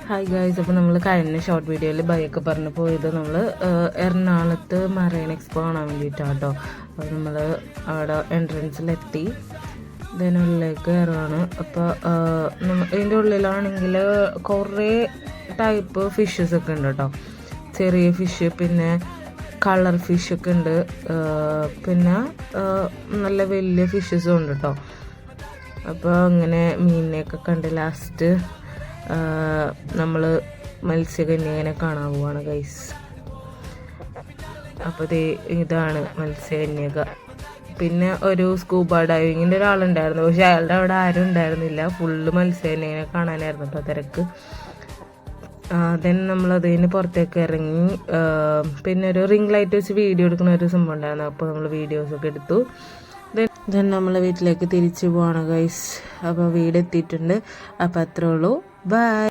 Hi guys, അപ്പോൾ നമ്മൾ കഴിഞ്ഞ ഷോർട്ട് വീഡിയോയിൽ ബൈയൊക്കെ പറഞ്ഞ് പോയത് നമ്മൾ എറണാകുളത്ത് മറൈൻ എക്സ്പോ കാണാൻ വേണ്ടിയിട്ടാണ് കേട്ടോ. അപ്പോൾ നമ്മൾ അവിടെ എൻട്രൻസിലെത്തി, ഇതിനുള്ളിലേക്ക് കയറുകയാണ്. അപ്പോൾ ഇതിൻ്റെ ഉള്ളിലാണെങ്കിൽ കുറേ ടൈപ്പ് ഫിഷസ് ഒക്കെ ഉണ്ട് കേട്ടോ. ചെറിയ ഫിഷ്, പിന്നെ കളർ ഫിഷൊക്കെ ഉണ്ട്, പിന്നെ നല്ല വലിയ ഫിഷസും ഉണ്ട് കേട്ടോ. അപ്പോൾ അങ്ങനെ മീനിനെയൊക്കെ കണ്ട് ലാസ്റ്റ് നമ്മൾ മത്സ്യകന്യകനെ കാണാൻ പോവാണ് ഗൈസ്. അപ്പോൾ ഇതാണ് മത്സ്യകന്യക. പിന്നെ ഒരു സ്കൂബ ഡൈവിങ്ങിൻ്റെ ഒരാളുണ്ടായിരുന്നു, പക്ഷെ അയാളുടെ അവിടെ ആരും ഉണ്ടായിരുന്നില്ല. ഫുള്ള് മത്സ്യകന്യകനെ കാണാനായിരുന്നു കേട്ടോ തിരക്ക്. ദെൻ നമ്മളതിന് പുറത്തേക്ക് ഇറങ്ങി. പിന്നെ ഒരു റിംഗ് ലൈറ്റ് വെച്ച് വീഡിയോ എടുക്കുന്ന ഒരു സംഭവം ഉണ്ടായിരുന്നു. അപ്പോൾ നമ്മൾ വീഡിയോസൊക്കെ എടുത്തു. ദെൻ നമ്മൾ വീട്ടിലേക്ക് തിരിച്ചു പോവാണ് ഗൈസ്. അപ്പോൾ വീടെത്തിയിട്ടുണ്ട്. അപ്പോൾ അത്രേ ഉള്ളൂ. ബൈ.